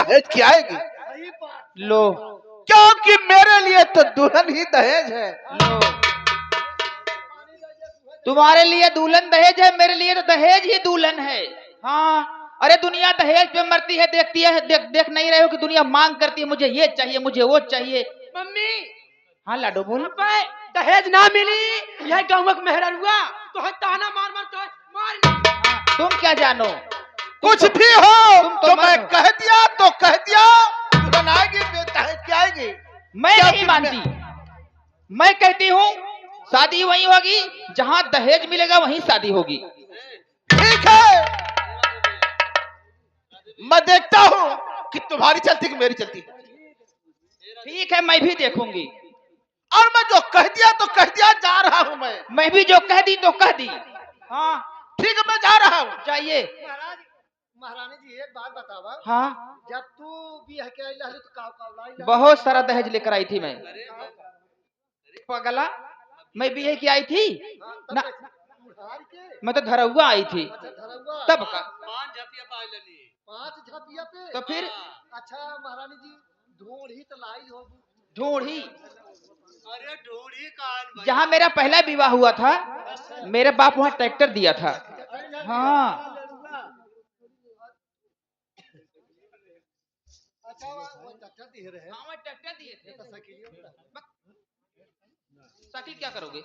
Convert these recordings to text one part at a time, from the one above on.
दहेज की आएगी। लो क्योंकि मेरे लिए तो दुल्हन ही दहेज है। लो, तुम्हारे लिए दुल्हन दहेज है, मेरे लिए तो दहेज ही दुल्हन है। हाँ, अरे दुनिया दहेज पे मरती है, देखती है, देख नहीं रहे हो कि दुनिया मांग करती है, मुझे ये चाहिए, मुझे वो चाहिए। मम्मी हाँ लाडो बोल। दहेज ना मिली यह गाँव का मेहरा हुआ तो है ताना मार मार तो मार। तुम क्या जानो, कुछ भी हो तुम तो जो मैं मर्द कह दिया तो कह दिया, दुल्हन आएगी दहेज की आएगी। मैं नहीं मानती। मैं कहती हूँ शादी वहीं होगी जहाँ दहेज मिलेगा, वहीं शादी होगी। ठीक है, मैं देखता हूँ कि तुम्हारी चलती कि मेरी चलती। ठीक है, मैं भी देखूंगी। और मैं जो कह दिया तो कह दिया, जा रहा हूँ मैं भी जो कह दी तो कह दी। हाँ ठीक है, मैं जा रहा हूँ। जाइए। महाराज महारानी जी एक बात बतावा। हाँ, जब तू भी है के आइला तो काव लाई बहुत सारा दहेज लेकर आई थी मैं। पगला, मैं भी है कि आई थी ना, मैं तो धरहुआ आई थी। तब का 5 झपिया पे तो फिर अच्छा महारानी जी ढूंढी तो लाई होगी। ढूंढी, अरे ढूंढी कान जहाँ मेरा पहला विवाह हुआ था, मेरे बाप वहाँ ट्रैक्टर दिया था। हाँ अच्छा वो ट्रैक्टर दिए रहे। हाँ, मैं ट्रैक्टर दिए थे। साकिल क्या करोगे?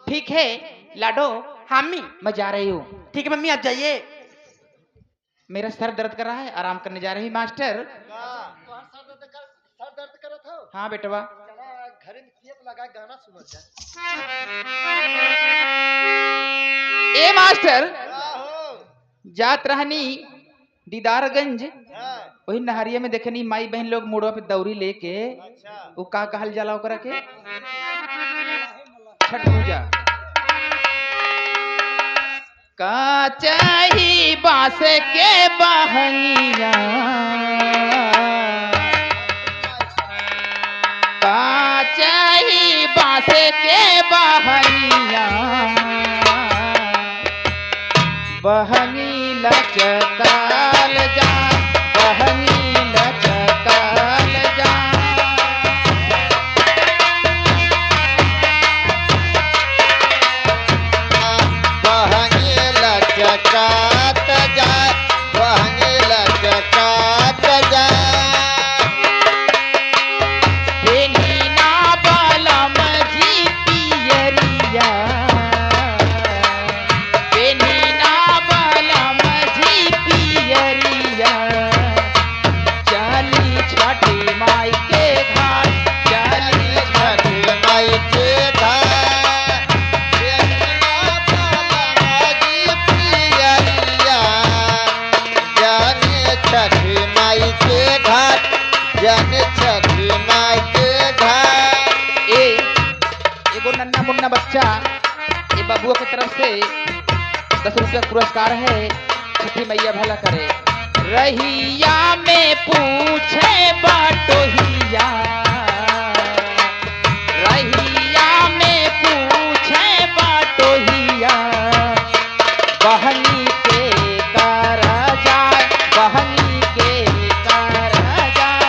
ठीक है लाडो। हामी मैं जा रही हूँ। ठीक है मम्मी आप जाइए। मेरा सर दर्द कर रहा है, आराम करने जा रही मास्टर। सर दर्द कर था। हाँ बेटवा, चला घर में टेप लगा गाना सुना जाए। ए मास्टर, जात रहनी दीदारगंज, वही नहरिया में देखनी माई बहन लोग मोड़वा पे दौरी लेके, वो का कहल जाला ओकरा के, छठ पूजा। का चाही बांस के बहंगिया, का चाही बांस के बहंगिया, बहंगी लचकाल जा, बहंगी लचकाल जा। बहंगी लचकात जाए, बहंगी लचकात जाए। बेनी ना बालम जी पियरिया, बेनी ना बालम जी पियरिया, चली छठी माई के घाट, चली छठ माई के घाट, जाने छठ माई के घाट, जाने छठ माई के घाट। एगो नन्ना मुन्ना बच्चा ये बबुआ की तरफ से 10 रुपया पुरस्कार है। छठी मैया भला करे। रहिया में पूछे बाटोहिया, रहिया में पूछे बाटोहिया, बहनी के कर जाए, बहनी के कर जाए।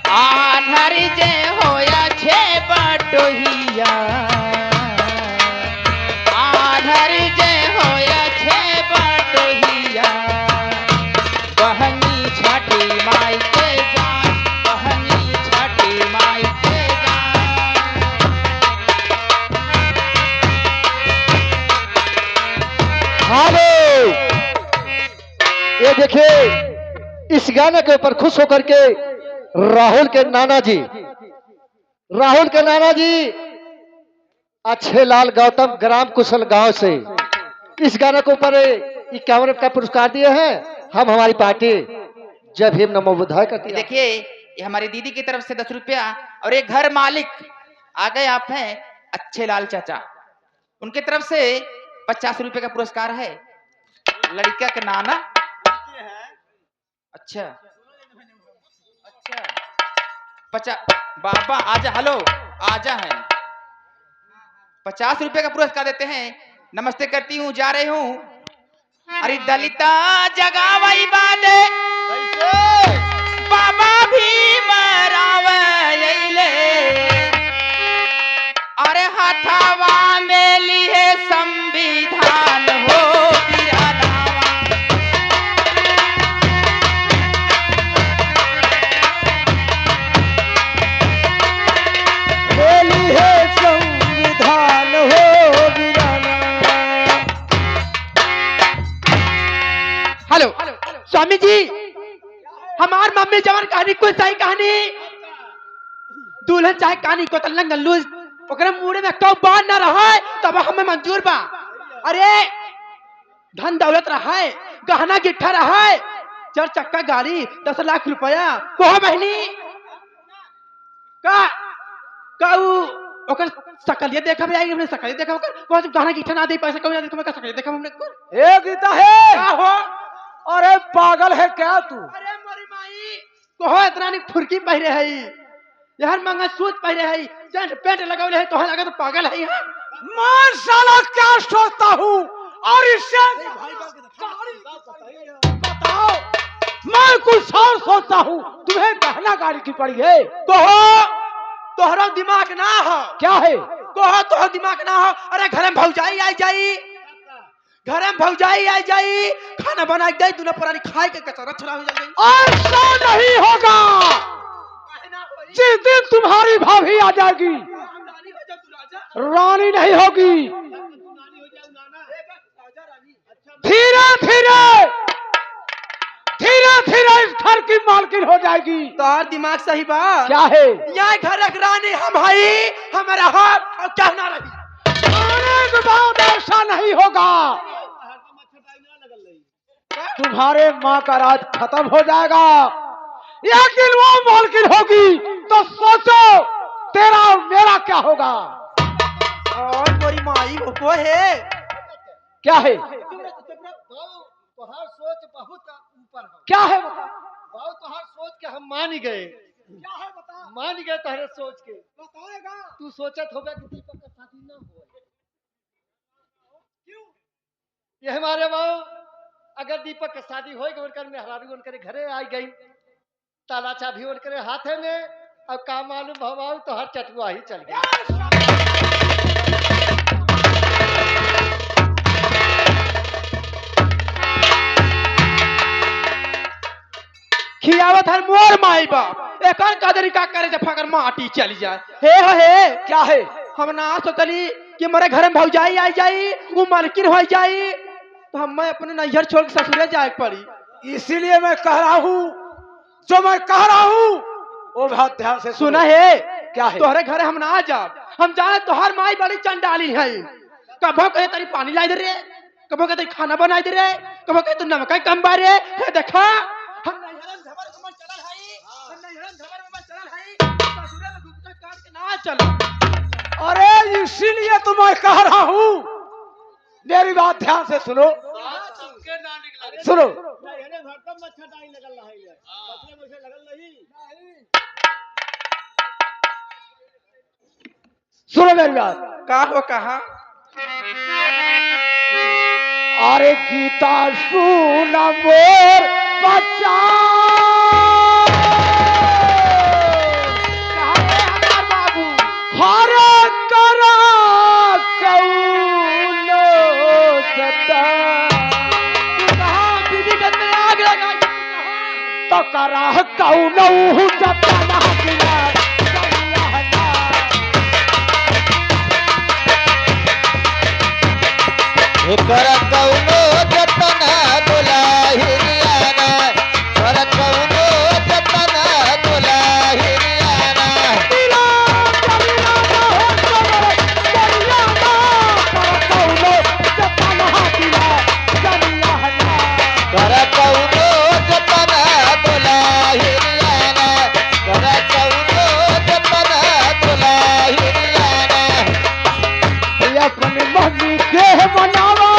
आधर जे होया छे बटोहिया, आधर जे होया छे बटोहिया, बहनी छठी माई के जान, बहनी छठी माई के जान। हेलो, ये देखिए इस गाने के ऊपर खुश होकर के राहुल के नाना जी, राहुल के नाना जी अच्छे लाल गौतम ग्राम कुशल गांव से इस गाने के ऊपर 51 का पुरस्कार दिए हैं। हम हमारी पार्टी जब भीम नमो बुद्धाय करती है। देखिए ये हमारी दीदी की तरफ से 10 रुपया, और एक घर मालिक आ गए आप हैं अच्छे लाल चाचा, उनके तरफ से 50 रुपए का पुरस्कार है। लड़का के नाना अच्छा अच्छा 50 बाबा आजा, हेलो आजा है, 50 रुपए का पुरस्कार देते हैं। नमस्ते करती हूँ, जा रही हूँ। अरे दलिता जगावई बादे बाबा भी मरावले, अरे हथावा में लिए संविधान हो बिरादावा। बोली है संविधान हो वीराना। हेलो स्वामी जी, हमार मम्मी जवन कहानी कोई सही कहानी, दुल्हन चाहे कहानी को तल्ला गल्लू ओकरे मुड़े में कौ बांध ना रहा है तब हमें मंजूर बा। अरे धन दौलत रहा है, गहना गिट्ठा रहा है, 4 चक्का गाड़ी, 10 लाख रुपया को महीनी का ओकर सकलिए देखा में आई, हमने सकलिए देखा ओकर को गहना गिट्ठा ना दे, पैसा कम ना दे, तुम्हें का सकलिए देखा हमने को। ए गीता है, का हो? अरे पागल है क्या तू? अरे मोरी माई कोहो इतना नहीं फुरकी पहरे है, यार मंगा सूट पहरे है, जेंट पैंट लगावले है, तोहर लगा तो पागल है यार। मैं साला क्या सोचता हूँ और इससे बताओ, मैं कुछ और सोचता हूँ, तुम्हें गहना गाड़ी की पड़ी है। कोहो तोहरा दिमाग ना हो, क्या है? कोहो तोहर दिमाग ना हो। अरे घर में भौजाई आई जाई, घर में भौजाई आई जाई, खाना बना के दे, दूल्हा पुरानी खाए के कचरा छुड़ा हो जाएगी। ऐसा नहीं होगा, जिस दिन तुम्हारी भाभी आ जाएगी रानी नहीं होगी, धीरे धीरे धीरे धीरे इस घर की मालकिन हो जाएगी। तोहर दिमाग सही बा। क्या है? यहाँ घर एक रानी हम हई, हमारा हक और कहना रही। आने के बाद ऐसा नहीं होगा, तुम्हारे माँ का राज खत्म हो जाएगा। लेकिन वो मालकिन होगी तो सोचो तेरा और मेरा क्या होगा। और मोरी माई को है क्या है? तोहार सोच बहुत ऊपर है। क्या है बता? बहुत तोहार सोच के हम मान गए। क्या है बता? मान गए तोहरे सोच के। बताएगा तू सोचत होगा कि दीपक का शादी ना हो। क्यों? ये हमारे बाबू अगर दीपक का शादी हो गई, उनकर मेहरारू उनके घरे आ गई, ताला चाबी उनके हाथे में, अब का मालूम भवाऊ तो हर चटुआ ही चल गया। खियावत हर मोर माई बाप, एक का तरीका करे जब अगर माटी चली जाए। हे क्या है? हम ना सोचली कि मेरे घर में भौजाई आई जाई, वो मालकिन हो जाई, तो हम मैं अपने नैहर छोड़ के ससुरे जाए पड़ी। इसीलिए मैं कह रहा हूँ, जो मैं कह रहा हूँ वो बहुत ध्यान से सुना है? क्या है? तोहरे घरे हम ना जा, हम जाने तोहर माई बड़ी चंडाली है। कबो कहे तेरी पानी लाई दे रे, कबो कहे तेरी खाना बनाई दे रे, कबो कहे तू नमक कम बारे। हे देखा हम नैहरन झबर में चलल हई, हम नैहरन झबर में चलल हई, ससुरे में घुमते काट के ना चल। अरे इसीलिए तो मैं कह रहा हूँ, मेरी बात ध्यान से सुनो, सुनो। सुनो मेरी बात। का हो कहा? अरे गीता सुन मोर बच्चा, बाबू हर करा कौनो जतन, कहा बीबी गन में आग लगाई, तो करा कौनो जतन हकिला। कर कौनो जतन दुलाहिरियाना, कर कौनो जतन दुलाहिरियाना। कर कौनो जतन दुलाहिरियाना, कर कौनो जतन दुलाहिरियाना। अपने मम्मी के मनावा,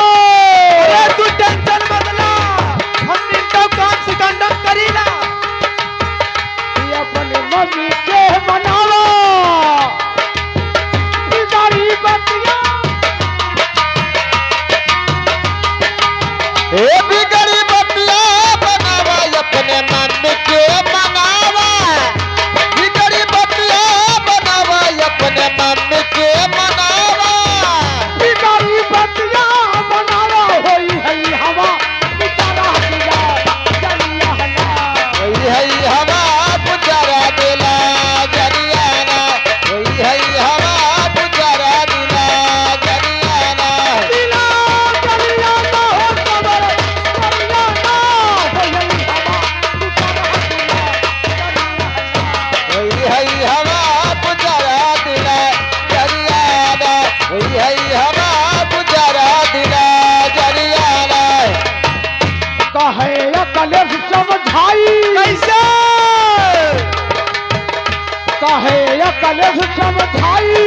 अकले से समझाई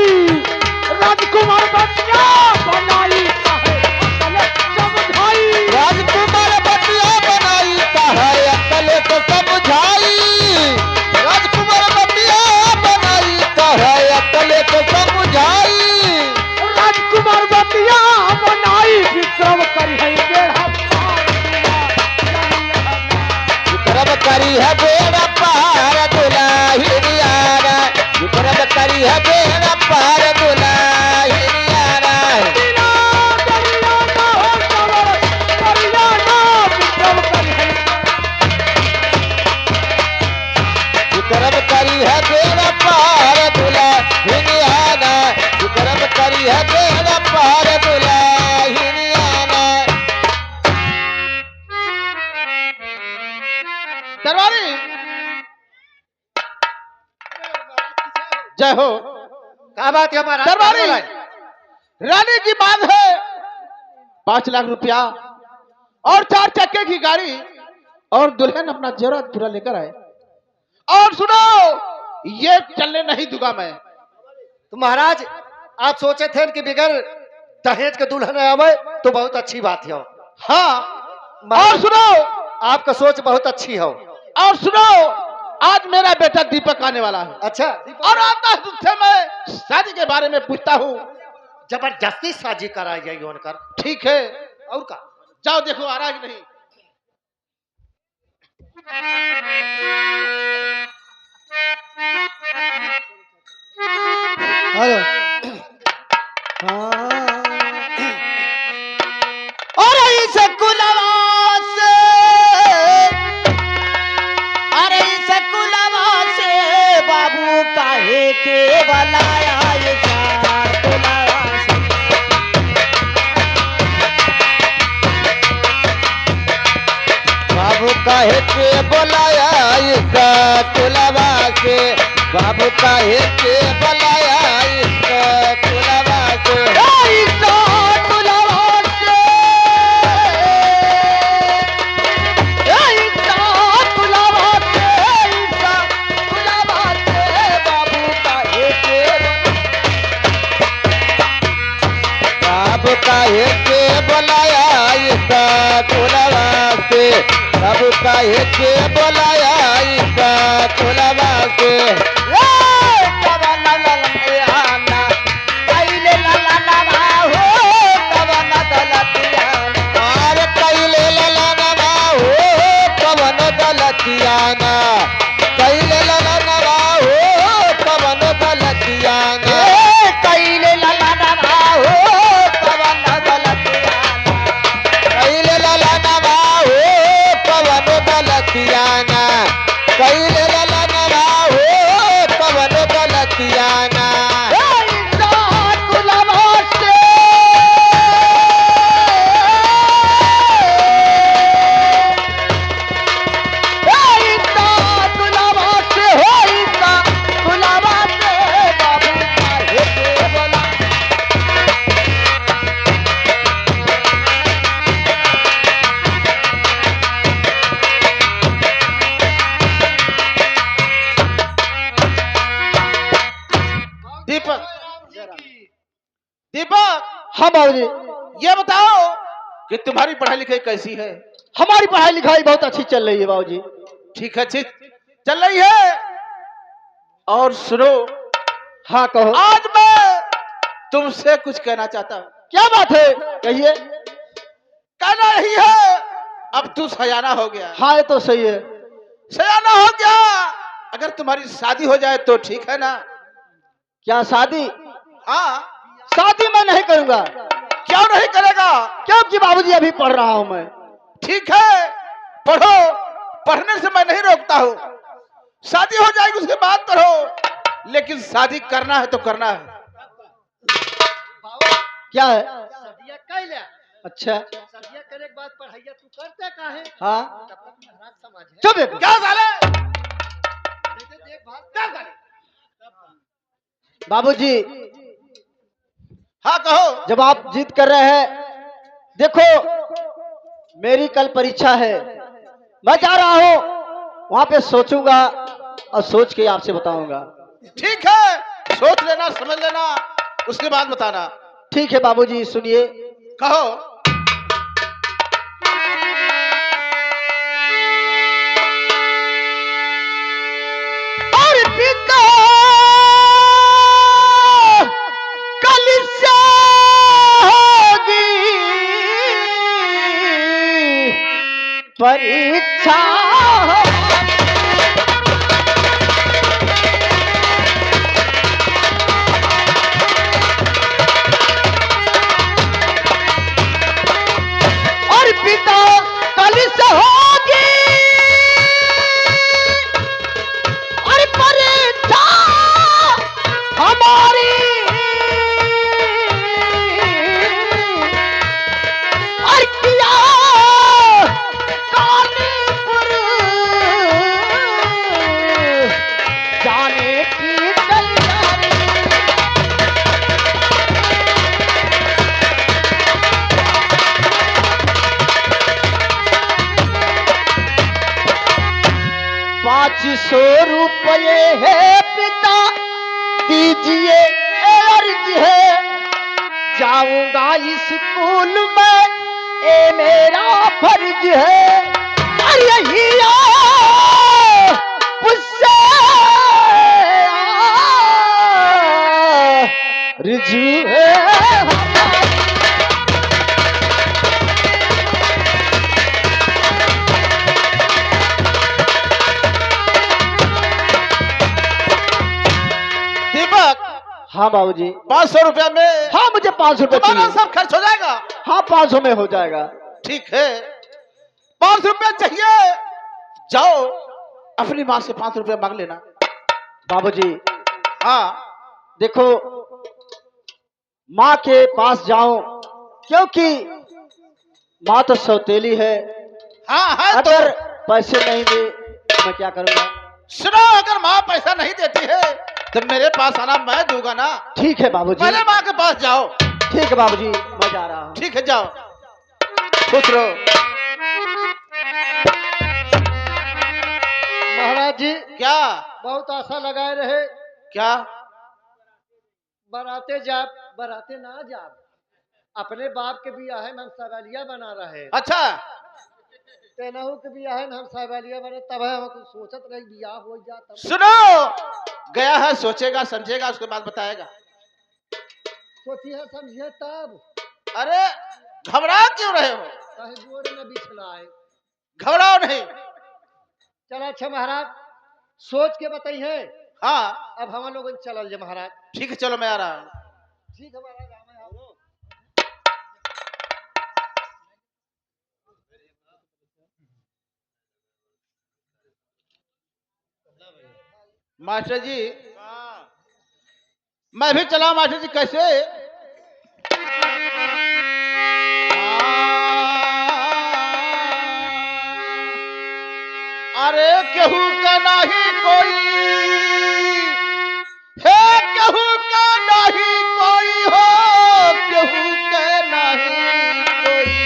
राजकुमार बतिया बनाई अकले समझाई राजकुमार बतिया बनाई कहे अकल से समझाई राजकुमार बतिया बनाई कहे अकल से समझाई राजकुमार बतिया बनाई विक्रम करी है बेड़ा विक्रम करी है बेड़ा पार दुलाहियारा विक्रम करी है बेड़ा पार दुलाहियारा विक्रम करी है बेड़ा पार दुलाहियारा विक्रम करी है बेड़ा पार दुलाहियारा दरबारी जय हो। क्या बात है महाराज? दरबारी क्या बोला है? रानी की मांग है 5 लाख रुपया और 4 चक्के की गाड़ी और दुल्हन अपना जरूरत पूरा लेकर आए। और सुनो ये चलने नहीं दूंगा मैं। तो महाराज आप सोचे थे कि बिगर दहेज के दुल्हन आवे तो बहुत अच्छी बात है। हाँ महाराज, और सुनो आपका सोच बहुत अच्छी है। और सुनो आज मेरा बेटा दीपक आने वाला है अच्छा, और आता है तुझसे मैं शादी के बारे में पूछता हूँ। जबरदस्ती साजी कराई जाएगी उनकर। ठीक है और का जाओ देखो आ रहा है कि नहीं। और इस कुलवा से अरे इस कुलवा से बाबू काहे के बलाया ये चार कुलवा से बाबू काहे के बुलाया इस कुलवा से बाबू काहे के बुलाया इस कुलवा से बाबू काहे के बुलाया इस कुलवा से बाबू काहे के बुलाया इस कुलवा से और कैले ललनवा हो कवन दलतियाना कैले ललनवा हो कवन दलतियाना कैले ललनवा हो कवन दलतियाना कैले ललनवा हो कवन दलतियाना कैले ललनवा हो कवन दलतियाना दीपक दीपक हाँ बाबूजी, ये बताओ कि तुम्हारी पढ़ाई लिखाई कैसी है। हमारी पढ़ाई लिखाई बहुत अच्छी चल रही है बाबूजी। ठीक है ठीक चल रही है। और सुनो हाँ कहो। आज मैं तुमसे कुछ कहना चाहता हूँ। क्या बात है, कहिए। कहना यही है अब तू सयाना हो गया। हाँ ये तो सही है। सयाना हो गया अगर तुम्हारी शादी हो जाए तो ठीक है ना। क्या शादी? हाँ शादी मैं नहीं करूंगा। क्यों नहीं करेगा? क्योंकि बाबूजी अभी पढ़ रहा हूँ मैं। ठीक है पढ़ो, पढ़ने से मैं नहीं रोकता हूँ। शादी हो जाएगी उसके बाद करो, लेकिन शादी करना है तो करना है। क्या है? सदिया कह ले। अच्छा सदिया करे के बाद पढ़ाइया तू करते काहे? हाँ तब तक महाराज समाज है। चुप एक। क्या साले? देख भाग क्या करे? बाबूजी हाँ कहो। जब आप जिद कर रहे हैं, देखो मेरी कल परीक्षा है, मैं जा रहा हूँ वहां पे सोचूंगा और सोच के आपसे बताऊंगा। ठीक है सोच लेना, समझ लेना, उसके बाद बताना। ठीक है बाबूजी, सुनिए। कहो। और पिता कल से होगी परीक्षा, और पिता कल से होगी और परीक्षा हमारी, और किया कानपुर जाने की तैयारी। ₹500 है पिता दीजिए अर्ज है, जाऊंगा स्कूल में ये मेरा फर्ज है, और यही मुझसे रिजू है। दीपक, हाँ बाबूजी। 500 रुपया में हाँ मुझे 500 रुपए तुम्हारा चाहिए। सब खर्च हो जाएगा। हाँ 500 में हो जाएगा। ठीक है, 500 रुपया चाहिए, जाओ अपनी माँ से 500 रुपया मांग लेना। बाबूजी हाँ, देखो, माँ के पास जाऊं क्योंकि माँ तो सौतेली है, हाँ है तो। अगर पैसे नहीं दे तो मैं क्या करूंगा? सुनो, अगर माँ पैसा नहीं देती है तो मेरे पास आना, मैं दूंगा ना। ठीक है बाबूजी। पहले माँ के पास जाओ। ठीक है बाबूजी, मैं जा रहा हूँ। ठीक है, जाओ, खुश रहो। महाराज जी क्या? बहुत आशा लगाए रहे, क्या? बराते जाप बराते ना जाप, अपने बाप के बियाह है हम सवालिया बना रहे, अच्छा, तेनहू के बियाह है हम सवालिया बने, तब हम कुछ सोचत रही बियाह हो जाता। सुनो, गया है, सोचेगा समझेगा, उसके बाद बताएगा। सोचिए समझिए तब, अरे घबरा क्यों रहे हो? चाहे गोर न बिछलाए। घबराओ नहीं। चला अच्छा महाराज, सोच के बताइए। हाँ अब हम लोग चलल जे महाराज। ठीक है, चलो मैं आ रहा हूँ। ठीक है महाराज, हमें आओ। मास्टर जी, मैं भी चला मास्टर जी। कैसे? अरे केहू का नहीं कोई है, केहू का नहीं कोई हो, केहू के नहीं कोई।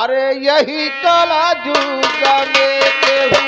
अरे यही कला जुग में केहू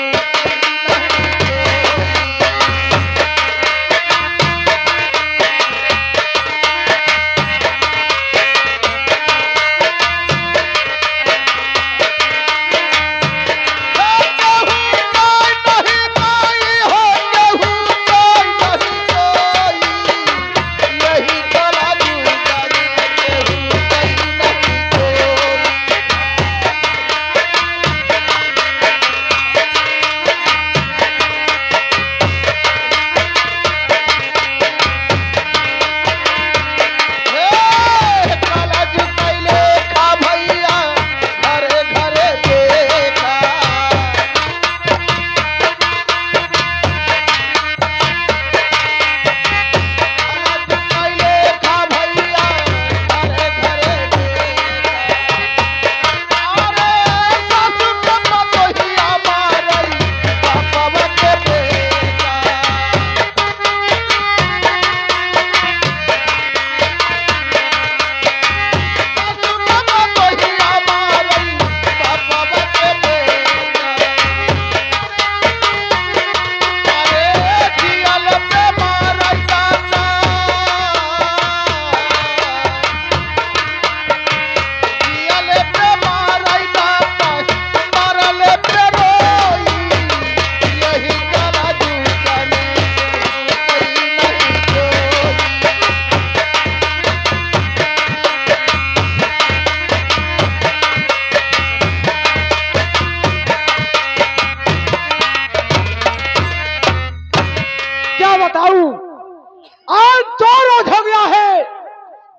दो रोज हो गया है,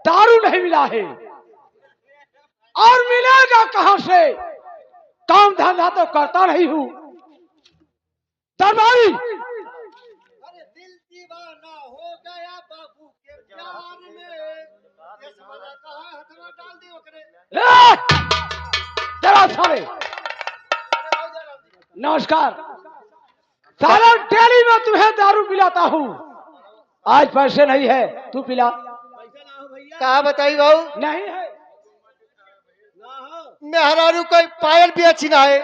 दारू नहीं मिला है, और मिलेगा कहां से? काम धंधा तो करता नहीं हूं। दरबारी अरे दिल दीवाना हो गया बाबू के प्यार में, इस वाला कहाँ हथवा डाल दी ओकरे। जरा सारे नमस्कार। सारा डेली में तुम्हें दारू पिलाता हूँ, आज पैसे नहीं है, तू पिला। कहा बताई बाबू, नहीं है, मेहरारू कोई पायल भी अच्छी ना है,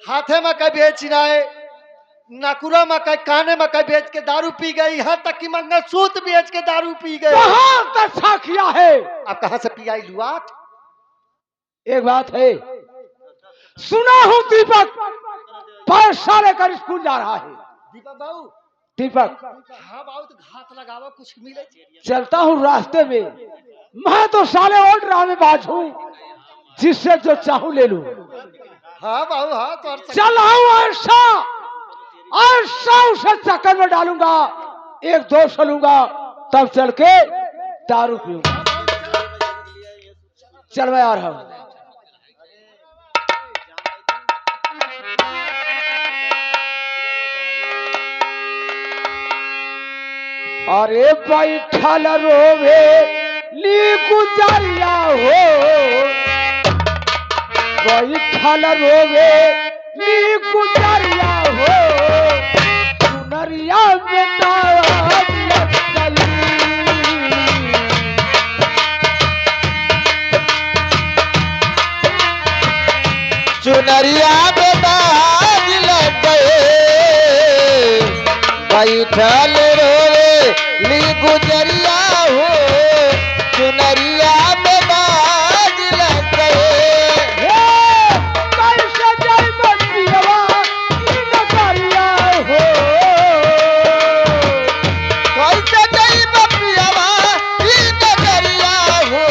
हाथे में कभी बेची ना है, नाकुरा में कहीं काने में कहीं बेच के दारू पी गई, यहाँ तक कि मंगलसूत्र बेच के दारू पी गई। कहाँ तक किया है? अब कहाँ से पी आई लुआट? एक बात है, सुना हूँ दीपक पैसा लेकर स्कूल जा रहा है। दीपक बाबू, दीपक हाँ बाबू तो घात लगावा कुछ मिले। चलता हूँ रास्ते में, मैं तो साले और ड्रामे बाज हूँ, जिससे जो चाहूँ ले लूं। हाँ बाबू हाँ तो चल आऊँ ऐसा ऐसा उसे चक्कर में डालूंगा, एक दोस्त लूंगा, तब चल के दारू पीऊंगा। चल मैं आ रहा हूँ। अरे बैठल रोवे ली गुजरिया हो, बैठल रोवे ली गुजरिया हो, सुनरिया में नाच चली। चुनरिया में दाग लग गए, बैठल रोवे ली गुजरिया हो, चुनरिया में दाग लग गए। कैसे जाई बतिया ई नजरिया हो, कैसे गई बपियावा ई नजरिया हो,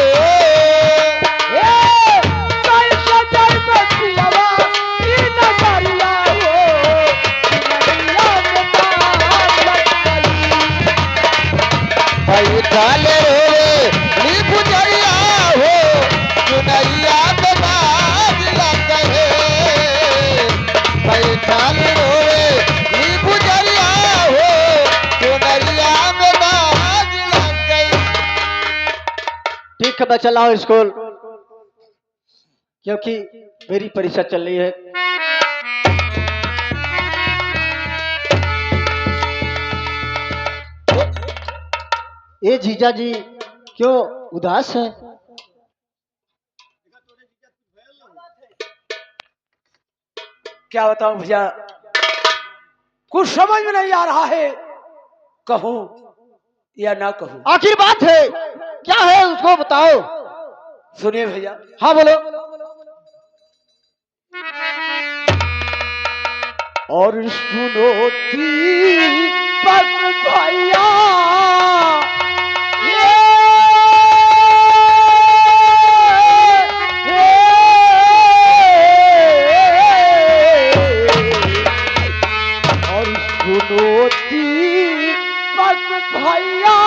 कैसे जाई बतिया ई नजरिया हो, नजरिया में तार लग गई। बैठल रोवे ली गुजरिया हो, चुनरिया में दाग लग गए। बैठल रोवे ली गुजरिया हो, चुनरिया में दाग लग गई। ठीक है मैं चला हूँ स्कूल, क्योंकि मेरी परीक्षा चल रही है। ये जीजा जी क्यों उदास है? क्या बताऊं भैया, कुछ समझ में नहीं आ रहा है, कहूं या ना कहूं। आखिर बात है क्या है, उसको बताओ। सुनिए भैया, हाँ बोलो। और सुनो दीपक भैया, और सुनो दीपक भैया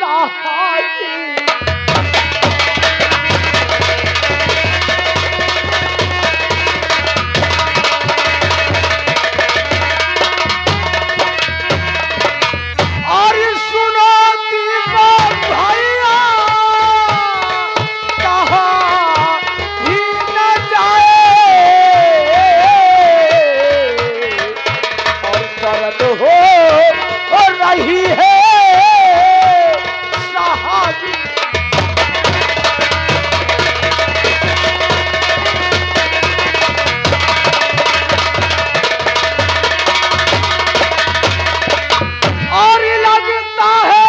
कहानी। और सुनो दीपक भैया कहाँ भी न जाए, और दर्द हो रही है सहागी। और लगता है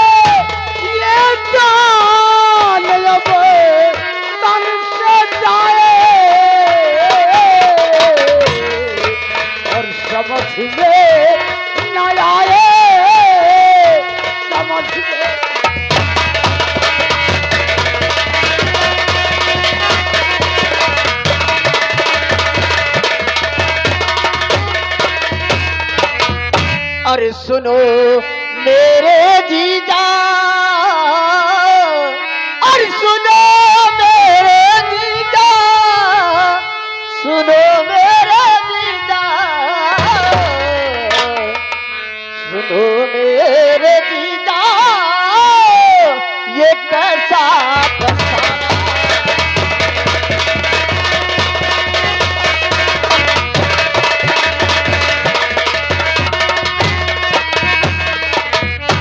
ये जान अब तन से जाए, और समझ में न आए, समझ में। अरे सुनो मेरे जीजा और सुनो मेरे जीजा, सुनो मेरे जीजा, सुनो मेरे जीजा, ये कैसा फसाना।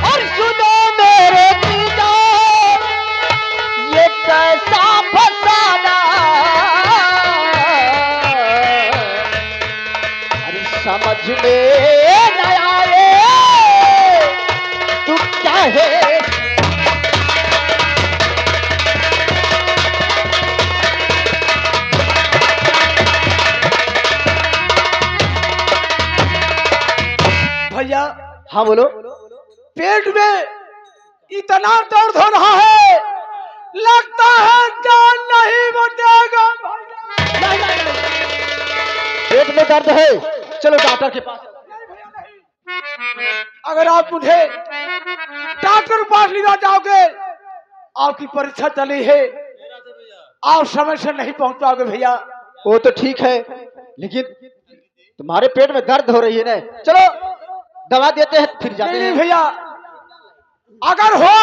और सुनो मेरे जीजा, ये कैसा फसाना। अरे समझ में न आए तू क्या है। भैया हाँ बोलो। पेट में इतना दर्द हो रहा है, लगता है जान नहीं बचेगा। नहीं, नहीं, नहीं। पेट में दर्द है, चलो डॉक्टर के पास। अगर आप मुझे डॉक्टर के पास लेना चाहोगे, आपकी परीक्षा चली है, आप समय से नहीं पहुंच पाओगे भैया। वो तो ठीक है, लेकिन तुम्हारे पेट में दर्द हो रही है ना, चलो दवा देते हैं फिर जाते नहीं नहीं हैं। भैया, अगर हो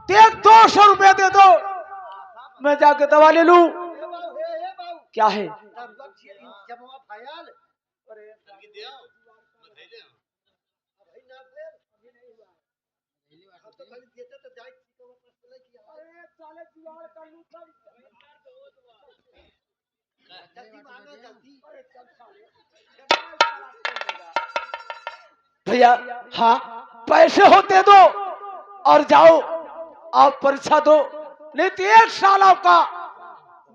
तो 200 रुपए दे दो, मैं जाके दवा ले लूं। क्या है? भैया हाँ, पैसे हो दे दो और जाओ, आप परीक्षा दो, नहीं तो 1 साल आपका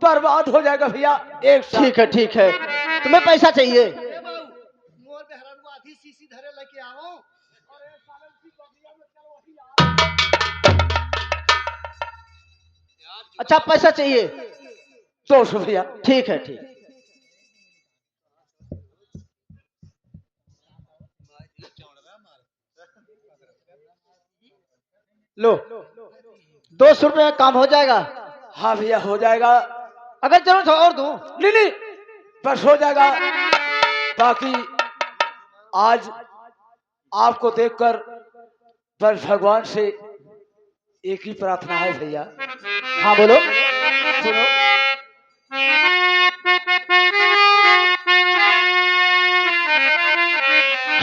बर्बाद हो जाएगा भैया। 1 साल। ठीक है ठीक है, तुम्हें पैसा चाहिए। मोर में हरन आधी सीसी धरे लेके आओ। अच्छा पैसा चाहिए, 200 भैया। ठीक है ठीक। लो 200 रुपये में काम हो जाएगा। हाँ भैया हो जाएगा। अगर जरूरत हो और दूं। नहीं नहीं, बस हो जाएगा। बाकी आज आपको देखकर बस भगवान से एक ही प्रार्थना है भैया। हाँ बोलो। सुनो।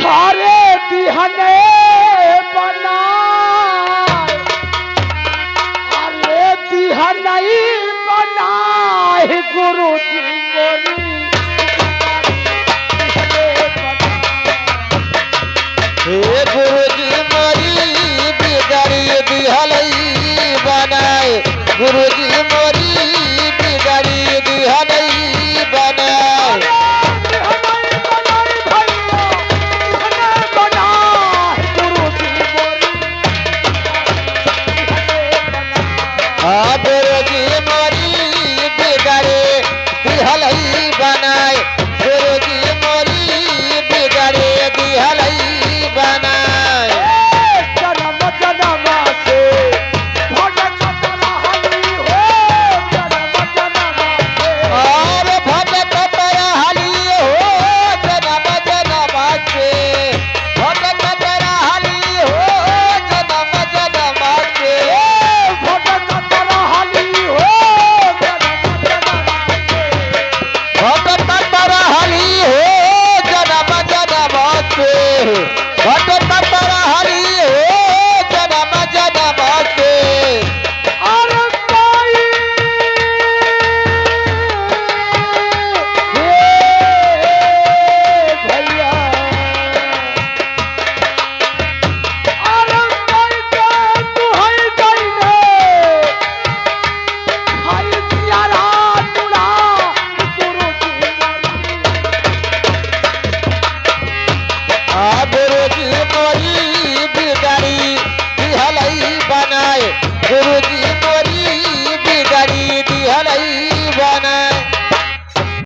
हारे दिहने बना, अरे दिहने बना गुरु जी बोली। हे गुरुजी मोरी बिगाड़ी दिहलई बनाए, गुरुजी मोरी बिगाड़ी दिहलई बनाए। हाँ गुरुजी मोरी बिगाड़ी दिहलई बनाए, गुरुजी मोरी बिगाड़ी दिहलई बनाए। जन्म जन्म से भटकत रहली हो, जन्म जन्म से। और भटकत रहली हो जन्म जन्म से, भटकत रहली हो जन्म जन्म से। भटकत रहली हो, जन्म जन्म से। भटकत रहली हो जन्म जन्म से, भटकत रहली हो जन्म जन्म से। और कोई भैया, और कोई के तू है गईले, हाय प्यारा तुरा गुरु जी। गुरुजी मोरी बिगाड़ी दिहलई बनाए, गुरु